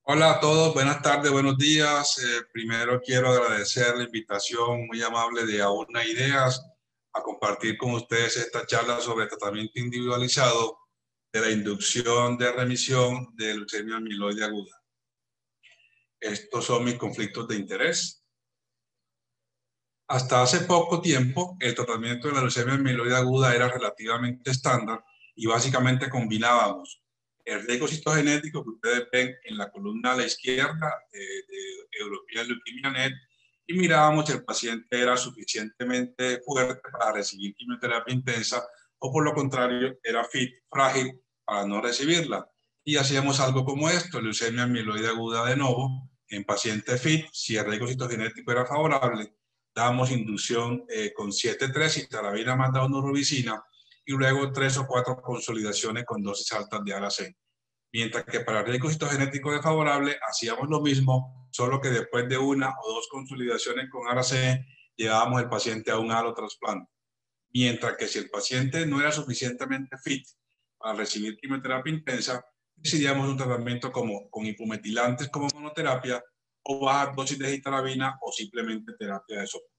Hola a todos, buenas tardes, buenos días. Primero quiero agradecer la invitación muy amable de Auna Ideas a compartir con ustedes esta charla sobre tratamiento individualizado de la inducción de remisión de leucemia amiloide aguda. Estos son mis conflictos de interés. Hasta hace poco tiempo, el tratamiento de la leucemia amiloide aguda era relativamente estándar y básicamente combinábamos el riesgo citogenético que ustedes ven en la columna a la izquierda de European Leukemia Net y mirábamos si el paciente era suficientemente fuerte para recibir quimioterapia intensa o por lo contrario era fit, frágil para no recibirla. Y hacíamos algo como esto, leucemia amiloide aguda de nuevo, en paciente fit, si el riesgo citogenético era favorable, damos inducción con 7-3, citarabina más daunorubicina, y luego 3 o 4 consolidaciones con dosis altas de ARAC. Mientras que para el riesgo citogenético desfavorable hacíamos lo mismo, solo que después de 1 o 2 consolidaciones con ARAC llevábamos el paciente a un alotrasplante. Mientras que si el paciente no era suficientemente fit para recibir quimioterapia intensa, decidíamos un tratamiento como con hipometilantes como monoterapia o bajas dosis de citarabina o simplemente terapia de soporte.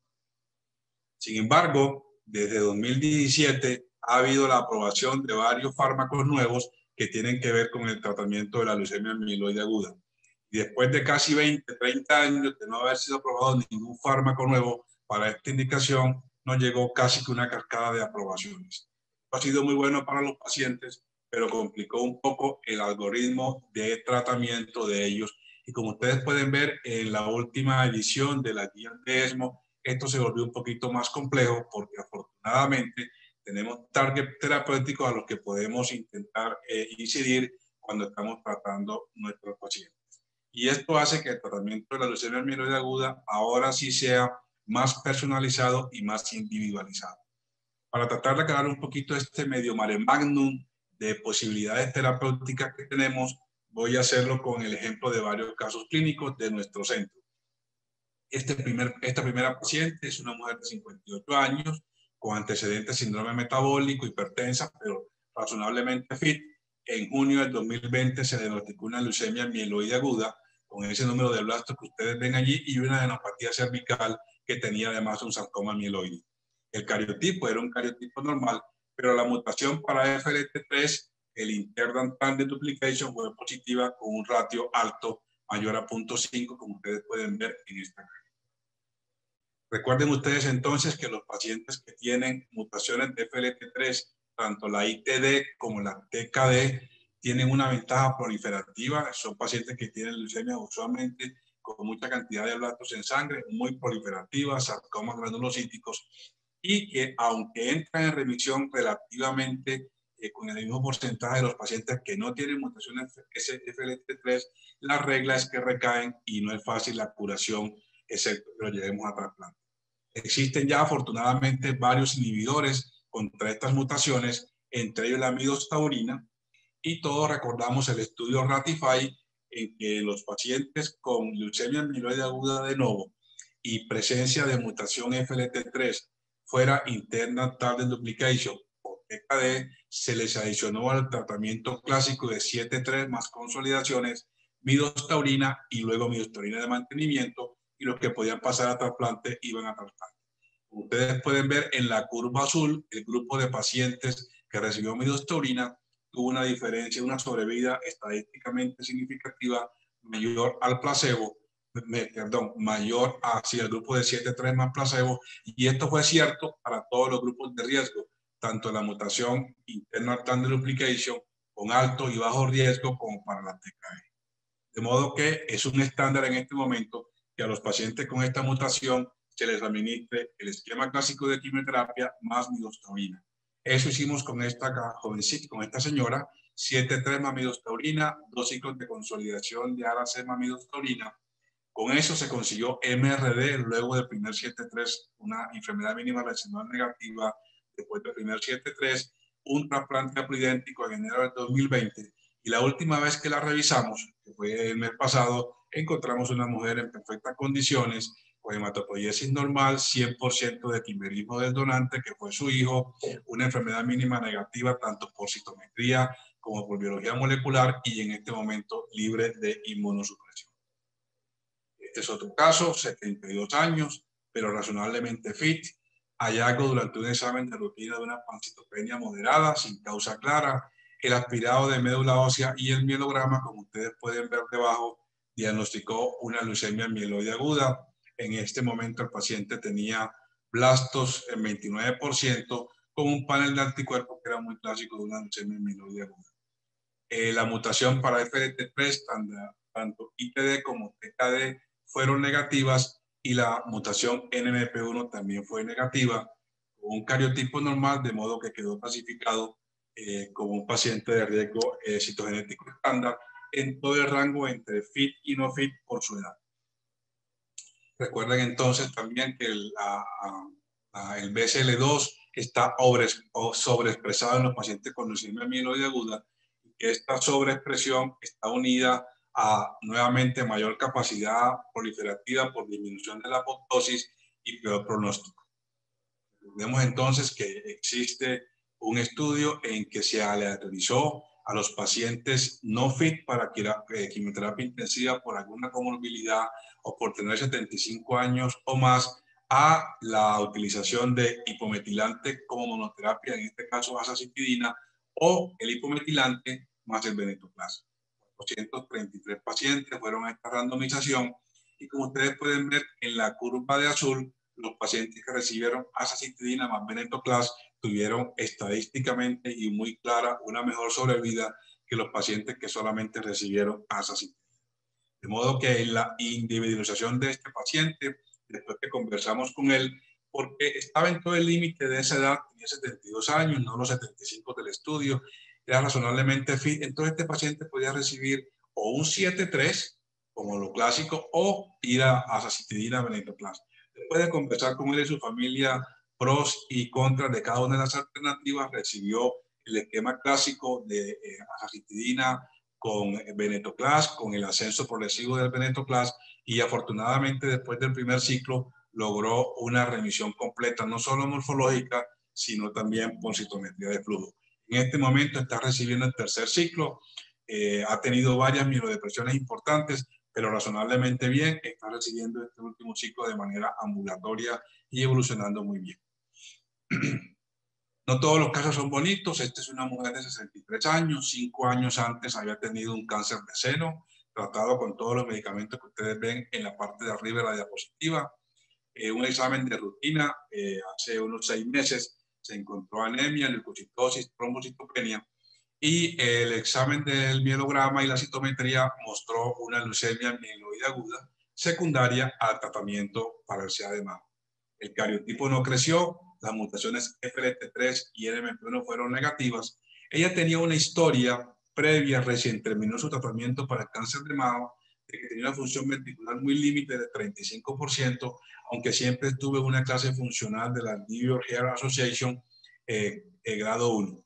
Sin embargo, desde 2017 ha habido la aprobación de varios fármacos nuevos que tienen que ver con el tratamiento de la leucemia amiloide aguda. Y después de casi 20-30 años de no haber sido aprobado ningún fármaco nuevo para esta indicación, nos llegó casi que una cascada de aprobaciones. Esto ha sido muy bueno para los pacientes, pero complicó un poco el algoritmo de tratamiento de ellos. Y como ustedes pueden ver en la última edición de la guía de ESMO, esto se volvió un poquito más complejo porque afortunadamente tenemos target terapéuticos a los que podemos intentar incidir cuando estamos tratando nuestros pacientes. Y esto hace que el tratamiento de la leucemia amiloide aguda ahora sí sea más personalizado y más individualizado. Para tratar de aclarar un poquito este medio mare magnum de posibilidades terapéuticas que tenemos, voy a hacerlo con el ejemplo de varios casos clínicos de nuestro centro. Esta primera paciente es una mujer de 58 años con antecedentes de síndrome metabólico, hipertensa, pero razonablemente fit. En junio del 2020 se diagnosticó una leucemia mieloide aguda con ese número de blastos que ustedes ven allí y una adenopatía cervical que tenía además un sarcoma mieloide. El cariotipo era un cariotipo normal, pero la mutación para FLT3, el internal tandem duplication, fue positiva con un ratio alto mayor a 0.5, como ustedes pueden ver en esta caja. Recuerden ustedes entonces que los pacientes que tienen mutaciones de FLT3, tanto la ITD como la TKD, tienen una ventaja proliferativa. Son pacientes que tienen leucemia usualmente con mucha cantidad de blastos en sangre, muy proliferativas, sarcomas granulocíticos, y que aunque entran en remisión relativamente con el mismo porcentaje de los pacientes que no tienen mutaciones FLT3, la regla es que recaen y no es fácil la curación, excepto que lo llevemos a trasplante. Existen ya afortunadamente varios inhibidores contra estas mutaciones, entre ellos la midostaurina, y todos recordamos el estudio Ratify en que los pacientes con leucemia amiloide aguda de nuevo y presencia de mutación FLT3 fuera internal tandem duplication o TKD, se les adicionó al tratamiento clásico de 7-3 más consolidaciones, midostaurina y luego midostaurina de mantenimiento, y los que podían pasar a trasplante iban a trasplante. Ustedes pueden ver en la curva azul el grupo de pacientes que recibió midostaurina tuvo una diferencia, una sobrevida estadísticamente significativa mayor al placebo, mayor hacia el grupo de 7-3 más placebo, y esto fue cierto para todos los grupos de riesgo, tanto la mutación internal tandem duplication con alto y bajo riesgo como para la TKD. De modo que es un estándar en este momento que a los pacientes con esta mutación se les administre el esquema clásico de quimioterapia más midostaurina. Eso hicimos con esta jovencita, con esta señora, 7-3 más midostaurina, 2 ciclos de consolidación de ARAC más midostaurina. Con eso se consiguió MRD luego del primer 7-3, una enfermedad mínima residual negativa después del primer 7-3, un trasplante aplidéntico en enero del 2020. Y la última vez que la revisamos, que fue el mes pasado, encontramos una mujer en perfectas condiciones, con hematopoiesis normal, 100% de quimerismo del donante, que fue su hijo, una enfermedad mínima negativa tanto por citometría como por biología molecular y en este momento libre de inmunosupresión. Este es otro caso, 72 años, pero razonablemente fit. Hallazgo durante un examen de rutina de una pancitopenia moderada, sin causa clara. El aspirado de médula ósea y el mielograma, como ustedes pueden ver debajo, diagnosticó una leucemia mieloide aguda. En este momento el paciente tenía blastos en 29%, con un panel de anticuerpos que era muy clásico de una leucemia mieloide aguda. La mutación para FLT3, tanto ITD como TKD, fueron negativas y la mutación NMP1 también fue negativa, con un cariotipo normal, de modo que quedó clasificado como un paciente de riesgo citogenético estándar en todo el rango entre fit y no fit por su edad. Recuerden entonces también que el BCL2 está sobreexpresado en los pacientes con leucemia mieloide aguda, y que esta sobreexpresión está unida a nuevamente mayor capacidad proliferativa por disminución de la apoptosis y peor pronóstico. Vemos entonces que existe un estudio en que se aleatorizó a los pacientes no fit para quimioterapia intensiva por alguna comorbilidad o por tener 75 años o más a la utilización de hipometilante como monoterapia, en este caso azacitidina, o el hipometilante más el venetoclax. 433 pacientes fueron a esta randomización y como ustedes pueden ver en la curva de azul, los pacientes que recibieron azacitidina más venetoclax tuvieron estadísticamente y muy clara una mejor sobrevida que los pacientes que solamente recibieron azacitidina. De modo que en la individualización de este paciente, después que conversamos con él, porque estaba en todo el límite de esa edad, tenía 72 años, no los 75 del estudio, era razonablemente fit, entonces este paciente podía recibir o un 7-3, como lo clásico, o ir a azacitidina venetoclax. Después de conversar con él y su familia, pros y contras de cada una de las alternativas, recibió el esquema clásico de azacitidina con venetoclax, con el ascenso progresivo del venetoclax, y afortunadamente después del primer ciclo logró una remisión completa, no solo morfológica, sino también con citometría de flujo. En este momento está recibiendo el tercer ciclo, ha tenido varias mielodepresiones importantes, pero razonablemente bien, está recibiendo este último ciclo de manera ambulatoria y evolucionando muy bien. No todos los casos son bonitos. Esta es una mujer de 63 años, 5 años antes había tenido un cáncer de seno, tratado con todos los medicamentos que ustedes ven en la parte de arriba de la diapositiva. Un examen de rutina hace unos 6 meses se encontró anemia, leucocitosis, trombocitopenia, y el examen del mielograma y la citometría mostró una leucemia mieloide aguda secundaria al tratamiento para el SEA de mama. El cariotipo no creció, las mutaciones FLT3 y NMP1 fueron negativas. Ella tenía una historia previa, recién terminó su tratamiento para el cáncer de mama, de que tenía una función ventricular muy límite de 35%, aunque siempre tuve una clase funcional de la New York Heart Association grado 1.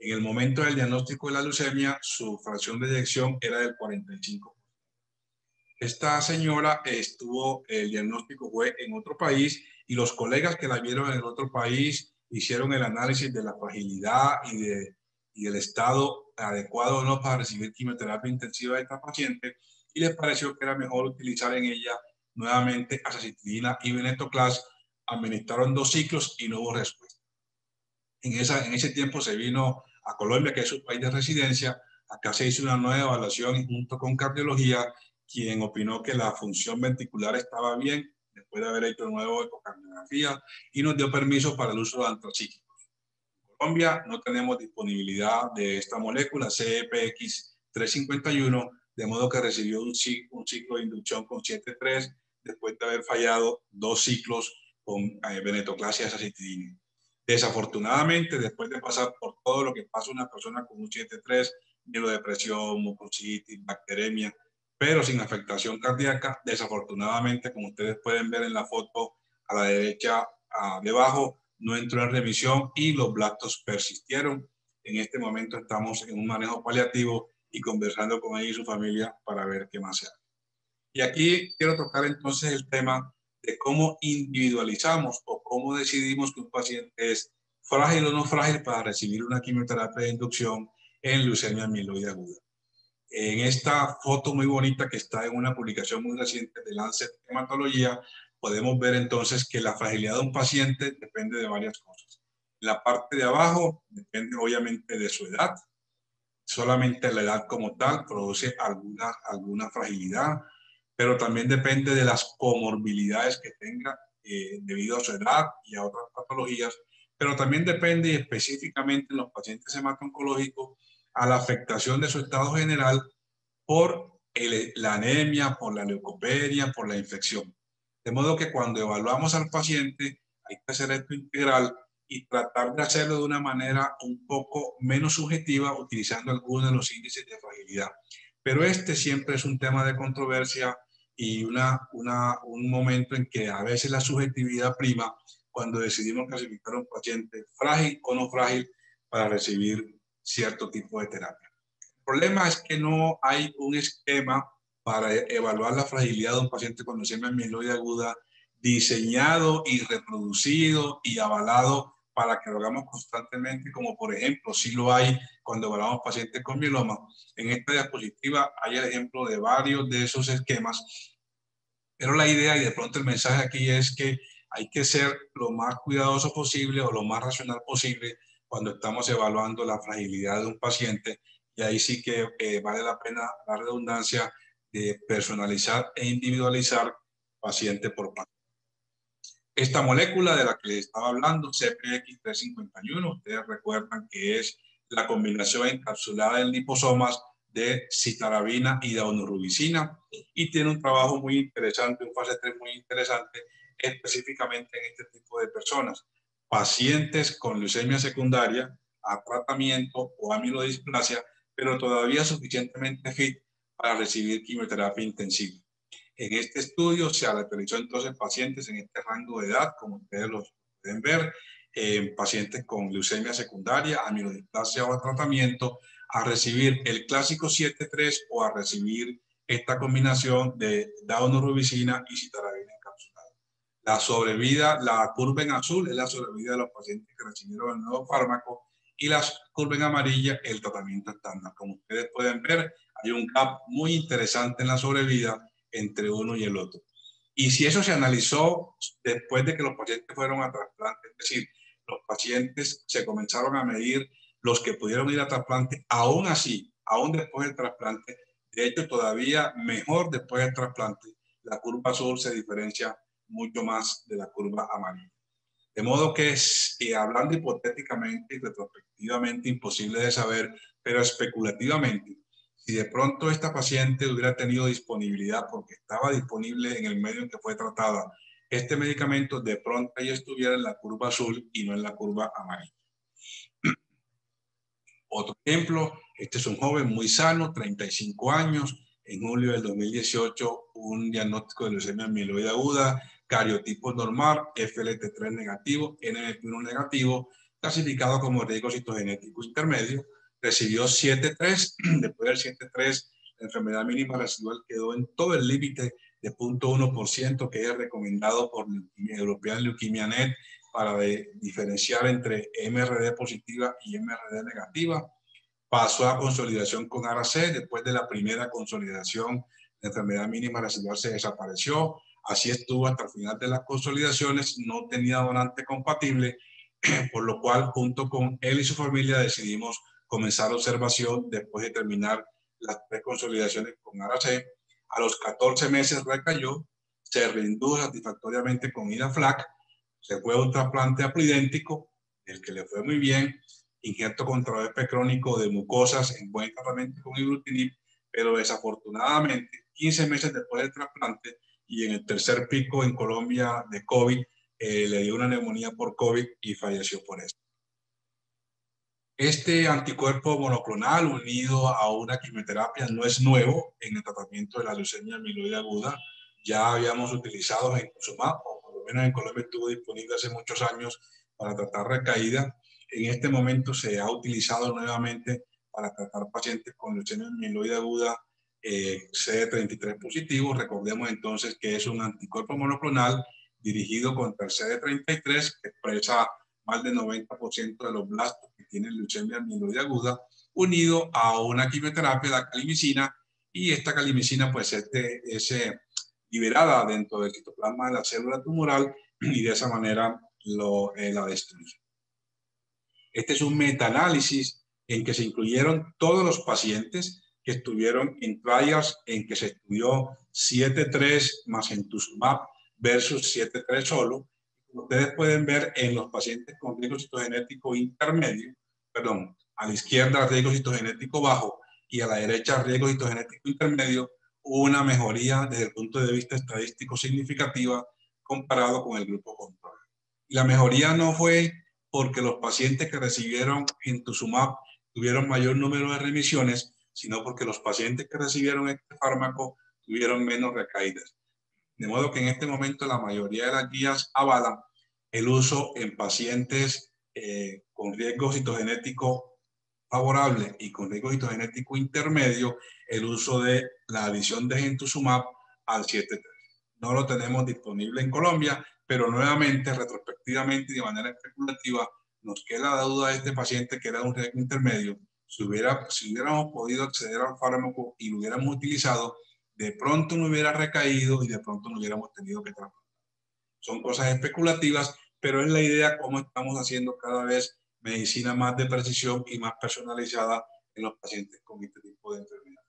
En el momento del diagnóstico de la leucemia, su fracción de eyección era del 45%. Esta señora el diagnóstico fue en otro país y los colegas que la vieron en otro país hicieron el análisis de la fragilidad y del estado adecuado o no para recibir quimioterapia intensiva de esta paciente, y les pareció que era mejor utilizar en ella nuevamente azacitidina y venetoclax. Administraron 2 ciclos y no hubo respuesta. En ese tiempo se vino a Colombia, que es su país de residencia. Acá se hizo una nueva evaluación junto con cardiología, quien opinó que la función ventricular estaba bien, después de haber hecho de nuevo ecocardiografía, y nos dio permiso para el uso de antracíclicos. En Colombia no tenemos disponibilidad de esta molécula, CEPX351, de modo que recibió un ciclo de inducción con 7-3, después de haber fallado 2 ciclos con venetoclax y azacitidina. Desafortunadamente, después de pasar por todo lo que pasa una persona con un 7-3, mielodepresión, mucositis, bacteremia, pero sin afectación cardíaca, desafortunadamente, como ustedes pueden ver en la foto a la derecha debajo, no entró en remisión y los blastos persistieron. En este momento estamos en un manejo paliativo y conversando con ella y su familia para ver qué más se hace. Y aquí quiero tocar entonces el tema de cómo individualizamos o cómo decidimos que un paciente es frágil o no frágil para recibir una quimioterapia de inducción en leucemia amiloide aguda. En esta foto muy bonita que está en una publicación muy reciente de Lancet Hematología, podemos ver entonces que la fragilidad de un paciente depende de varias cosas. La parte de abajo depende obviamente de su edad. Solamente la edad como tal produce alguna fragilidad, pero también depende de las comorbilidades que tenga debido a su edad y a otras patologías, pero también depende específicamente en los pacientes hemato-oncológicos a la afectación de su estado general por la anemia, por la leucopenia, por la infección. De modo que cuando evaluamos al paciente hay que hacer esto integral y tratar de hacerlo de una manera un poco menos subjetiva utilizando algunos de los índices de fragilidad. Pero este siempre es un tema de controversia y un momento en que a veces la subjetividad prima cuando decidimos clasificar a un paciente frágil o no frágil para recibir cierto tipo de terapia. El problema es que no hay un esquema para evaluar la fragilidad de un paciente con leucemia amiloide aguda diseñado y reproducido y avalado para que lo hagamos constantemente, como por ejemplo, si lo hay cuando evaluamos pacientes con mieloma. En esta diapositiva hay el ejemplo de varios de esos esquemas, pero la idea y de pronto el mensaje aquí es que hay que ser lo más cuidadoso posible o lo más racional posible cuando estamos evaluando la fragilidad de un paciente, y ahí sí que vale la pena la redundancia de personalizar e individualizar paciente por paciente. Esta molécula de la que les estaba hablando, CPX351, ustedes recuerdan que es la combinación encapsulada en liposomas de citarabina y daunorubicina, y tiene un trabajo muy interesante, un fase 3 muy interesante, específicamente en este tipo de personas, pacientes con leucemia secundaria a tratamiento o amilodisplasia, pero todavía suficientemente fit para recibir quimioterapia intensiva. En este estudio se aleatorizó entonces pacientes en este rango de edad, como ustedes los pueden ver, pacientes con leucemia secundaria, amilodisplasia o tratamiento, a recibir el clásico 7-3 o a recibir esta combinación de daunorubicina y citarabina encapsulada. La sobrevida, la curva en azul es la sobrevida de los pacientes que recibieron el nuevo fármaco y la curva en amarilla el tratamiento estándar. Como ustedes pueden ver, hay un gap muy interesante en la sobrevida entre uno y el otro. Y si eso se analizó después de que los pacientes fueron a trasplante, es decir, los pacientes se comenzaron a medir los que pudieron ir a trasplante, aún así, aún después del trasplante, de hecho todavía mejor después del trasplante, la curva azul se diferencia mucho más de la curva amarilla. De modo que es, hablando hipotéticamente y retrospectivamente, imposible de saber, pero especulativamente, si de pronto esta paciente hubiera tenido disponibilidad porque estaba disponible en el medio en que fue tratada, este medicamento de pronto ella estuviera en la curva azul y no en la curva amarilla. Otro ejemplo, este es un joven muy sano, 35 años, en julio del 2018, un diagnóstico de leucemia amiloide aguda, cariotipo normal, FLT3 negativo, NMP1 negativo, clasificado como riesgo citogenético intermedio, recibió 7-3, después del 7-3, la enfermedad mínima residual quedó en todo el límite de 0.1% que es recomendado por European Leukemia Net para diferenciar entre MRD positiva y MRD negativa. Pasó a consolidación con ARAC. Después de la primera consolidación, la enfermedad mínima residual se desapareció. Así estuvo hasta el final de las consolidaciones. No tenía donante compatible, por lo cual junto con él y su familia decidimos comenzar la observación después de terminar las 3 consolidaciones con ARAC. A los 14 meses recayó, se reindujo satisfactoriamente con IDAFLAC, se fue a un trasplante aplidéntico, el que le fue muy bien, injerto contra VP crónico de mucosas en buen tratamiento con ibrutinib, pero desafortunadamente 15 meses después del trasplante y en el tercer pico en Colombia de COVID, le dio una neumonía por COVID y falleció por eso. Este anticuerpo monoclonal unido a una quimioterapia no es nuevo en el tratamiento de la leucemia amiloide aguda. Ya habíamos utilizado en Consumab, o por lo menos en Colombia estuvo disponible hace muchos años para tratar recaída. En este momento se ha utilizado nuevamente para tratar pacientes con leucemia amiloide aguda CD33 positivo. Recordemos entonces que es un anticuerpo monoclonal dirigido contra el CD33 que expresa más del 90% de los blastos que tienen leucemia amiloide aguda, unido a una quimioterapia, la calimicina, y esta calimicina pues es liberada dentro del citoplasma de la célula tumoral y de esa manera la destruye. Este es un metaanálisis en que se incluyeron todos los pacientes que estuvieron en trials en que se estudió 7-3 más entuziumab versus 7-3 solo. Como ustedes pueden ver en los pacientes con riesgo citogenético intermedio, perdón, a la izquierda riesgo citogenético bajo y a la derecha riesgo citogenético intermedio, hubo una mejoría desde el punto de vista estadístico significativa comparado con el grupo control. Y la mejoría no fue porque los pacientes que recibieron entuziumab tuvieron mayor número de remisiones, sino porque los pacientes que recibieron este fármaco tuvieron menos recaídas. De modo que en este momento la mayoría de las guías avalan el uso en pacientes con riesgo citogenético favorable y con riesgo citogenético intermedio, el uso de la adición de entuziumab al 7-3. No lo tenemos disponible en Colombia, pero nuevamente, retrospectivamente y de manera especulativa, nos queda la duda de este paciente que era un riesgo intermedio. Si hubiéramos podido acceder al fármaco y lo hubiéramos utilizado, de pronto no hubiera recaído y de pronto no hubiéramos tenido que tratar. Son cosas especulativas, pero es la idea cómo estamos haciendo cada vez medicina más de precisión y más personalizada en los pacientes con este tipo de enfermedad.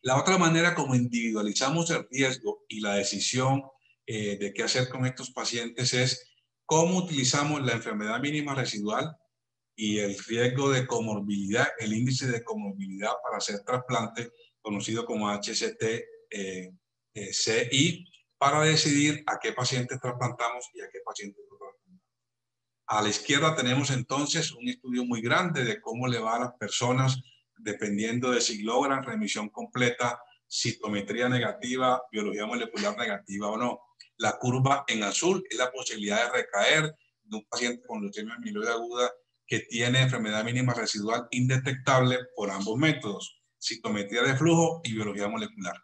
La otra manera como individualizamos el riesgo y la decisión de qué hacer con estos pacientes es cómo utilizamos la enfermedad mínima residual y el riesgo de comorbilidad, el índice de comorbilidad para hacer trasplante, conocido como HCT-CI, para decidir a qué pacientes trasplantamos y a qué pacientes no trasplantamos. A la izquierda tenemos entonces un estudio muy grande de cómo le va a las personas dependiendo de si logran remisión completa, citometría negativa, biología molecular negativa o no. La curva en azul es la posibilidad de recaer de un paciente con leucemia amiloide aguda que tiene enfermedad mínima residual indetectable por ambos métodos, citometría de flujo y biología molecular.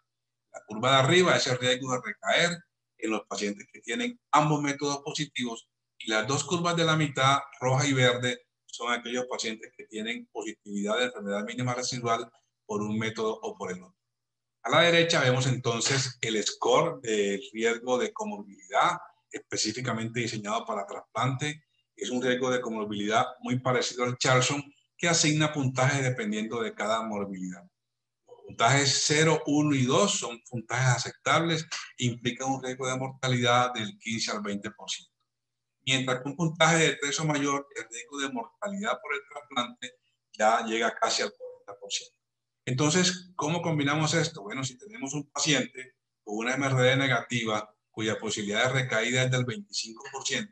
La curva de arriba es el riesgo de recaer en los pacientes que tienen ambos métodos positivos, y las dos curvas de la mitad, roja y verde, son aquellos pacientes que tienen positividad de enfermedad mínima residual por un método o por el otro. A la derecha vemos entonces el score del riesgo de comorbilidad específicamente diseñado para trasplante. Es un riesgo de comorbilidad muy parecido al Charlson, que asigna puntajes dependiendo de cada morbilidad. Los puntajes 0, 1 y 2 son puntajes aceptables, implican un riesgo de mortalidad del 15 al 20%. Mientras que un puntaje de 3 o mayor, el riesgo de mortalidad por el trasplante ya llega casi al 40%. Entonces, ¿cómo combinamos esto? Bueno, si tenemos un paciente con una MRD negativa cuya posibilidad de recaída es del 25%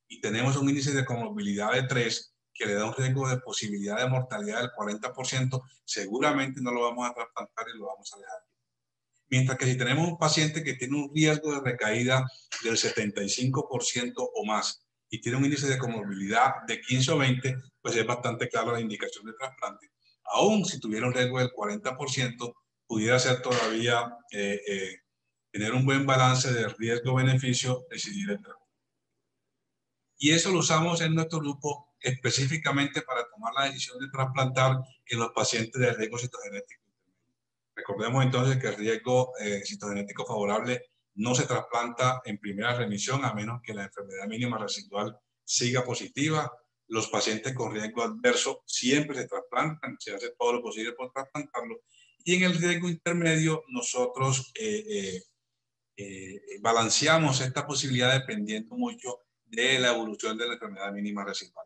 y tenemos un índice de comorbilidad de 3 que le da un riesgo de posibilidad de mortalidad del 40%, seguramente no lo vamos a trasplantar y lo vamos a dejar. Mientras que si tenemos un paciente que tiene un riesgo de recaída del 75% o más y tiene un índice de comorbilidad de 15 o 20, pues es bastante clara la indicación de trasplante. Aún si tuviera un riesgo del 40%, pudiera ser todavía tener un buen balance de riesgo-beneficio, decidir el trasplante. Y eso lo usamos en nuestro grupo específicamente para tomar la decisión de trasplantar en los pacientes de riesgo citogenético. Recordemos entonces que el riesgo citogenético favorable no se trasplanta en primera remisión a menos que la enfermedad mínima residual siga positiva. Los pacientes con riesgo adverso siempre se trasplantan, se hace todo lo posible por trasplantarlo. Y en el riesgo intermedio nosotros balanceamos esta posibilidad dependiendo mucho de la evolución de la enfermedad mínima residual.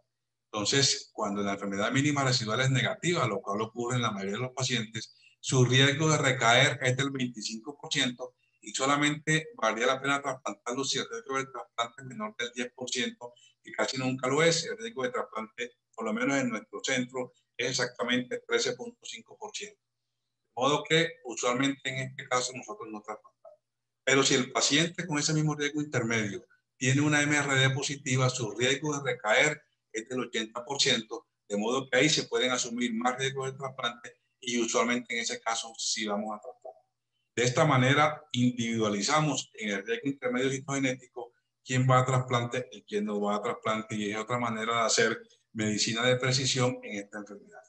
Entonces, cuando la enfermedad mínima residual es negativa, lo cual ocurre en la mayoría de los pacientes, su riesgo de recaer es del 25% y solamente valdría la pena trasplantarlo si el riesgo del trasplante es menor del 10%, que casi nunca lo es. El riesgo de trasplante, por lo menos en nuestro centro, es exactamente 13.5%. De modo que usualmente en este caso nosotros no trasplantamos. Pero si el paciente con ese mismo riesgo intermedio tiene una MRD positiva, su riesgo de recaer es del 80%, de modo que ahí se pueden asumir más riesgos de trasplante y usualmente en ese caso sí vamos a tratar. De esta manera individualizamos en el riesgo intermedio citogenético quién va a trasplante y quién no va a trasplante, y es otra manera de hacer medicina de precisión en esta enfermedad.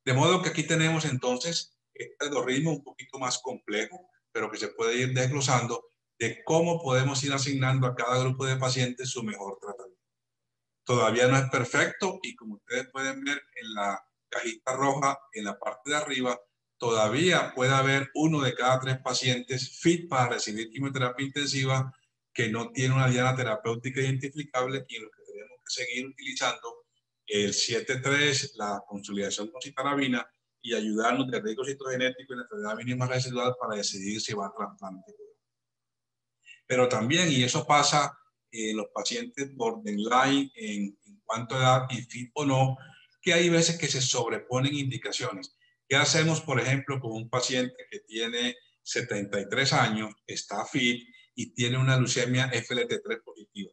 De modo que aquí tenemos entonces este algoritmo un poquito más complejo, pero que se puede ir desglosando de cómo podemos ir asignando a cada grupo de pacientes su mejor tratamiento. Todavía no es perfecto y como ustedes pueden ver en la cajita roja en la parte de arriba, todavía puede haber 1 de cada 3 pacientes fit para recibir quimioterapia intensiva que no tiene una diana terapéutica identificable y en lo que tenemos que seguir utilizando el 7-3, la consolidación con citarabina y ayudarnos de riesgo citogenético y la enfermedad mínima residual para decidir si va a trasplante. Pero también, y eso pasa en los pacientes borderline en cuanto a edad y fit o no, que hay veces que se sobreponen indicaciones. ¿Qué hacemos, por ejemplo, con un paciente que tiene 73 años, está fit y tiene una leucemia FLT3 positiva?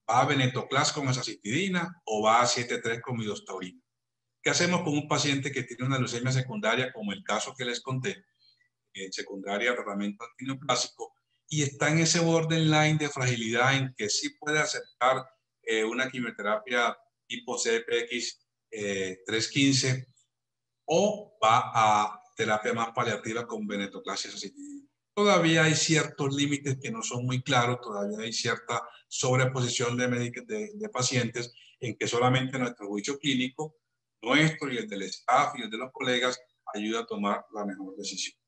¿Va a venetoclax con azacitidina o va a 7-3 con midostaurina? ¿Qué hacemos con un paciente que tiene una leucemia secundaria, como el caso que les conté, secundaria a tratamiento antineoplásico, y está en ese borderline de fragilidad en que sí puede aceptar una quimioterapia tipo CPX 315 o va a terapia más paliativa con venetoclax y azacitidina? Todavía hay ciertos límites que no son muy claros, todavía hay cierta sobreposición de pacientes en que solamente nuestro juicio clínico, nuestro y el del staff y el de los colegas, ayuda a tomar la mejor decisión.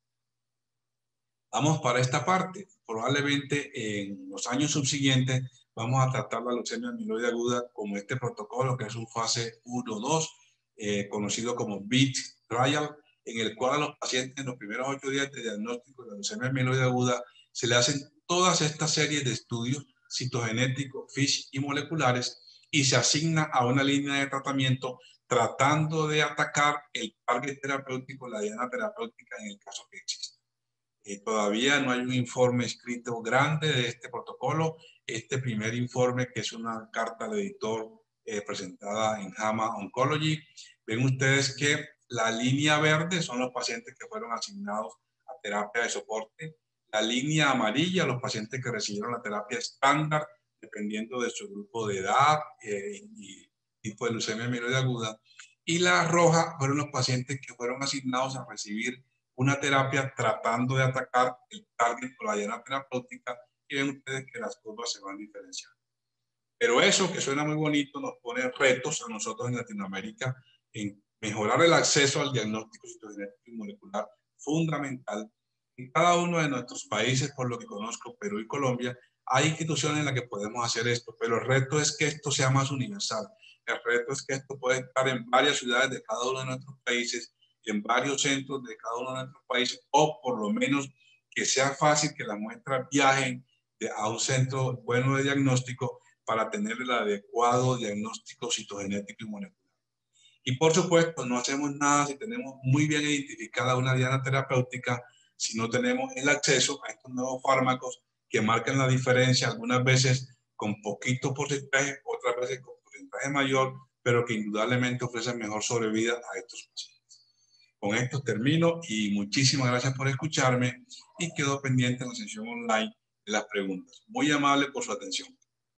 Vamos para esta parte. Probablemente en los años subsiguientes vamos a tratar la leucemia amiloide aguda como este protocolo, que es un fase 1-2, conocido como BEAT Trial, en el cual a los pacientes en los primeros 8 días de diagnóstico de la leucemia amiloide aguda se le hacen todas estas series de estudios citogenéticos, FISH y moleculares, y se asigna a una línea de tratamiento tratando de atacar el target terapéutico, la diana terapéutica en el caso que exista. Todavía no hay un informe escrito grande de este protocolo. Este primer informe, que es una carta al editor presentada en JAMA Oncology, ven ustedes que la línea verde son los pacientes que fueron asignados a terapia de soporte, la línea amarilla los pacientes que recibieron la terapia estándar dependiendo de su grupo de edad y tipo de leucemia amiloide aguda, y la roja fueron los pacientes que fueron asignados a recibir una terapia tratando de atacar el target por la diana terapéutica, y ven ustedes que las curvas se van diferenciando. Pero eso, que suena muy bonito, nos pone retos a nosotros en Latinoamérica en mejorar el acceso al diagnóstico citogenético y molecular fundamental. En cada uno de nuestros países, por lo que conozco, Perú y Colombia, hay instituciones en las que podemos hacer esto, pero el reto es que esto sea más universal. El reto es que esto puede estar en varias ciudades de cada uno de nuestros países, en varios centros de cada uno de nuestros países, o por lo menos que sea fácil que las muestras viajen a un centro bueno de diagnóstico para tener el adecuado diagnóstico citogenético y molecular. Y por supuesto, no hacemos nada si tenemos muy bien identificada una diana terapéutica, si no tenemos el acceso a estos nuevos fármacos que marcan la diferencia, algunas veces con poquito porcentaje, otras veces con porcentaje mayor, pero que indudablemente ofrecen mejor sobrevida a estos pacientes. Con esto termino y muchísimas gracias por escucharme y quedo pendiente en la sesión online de las preguntas. Muy amable por su atención.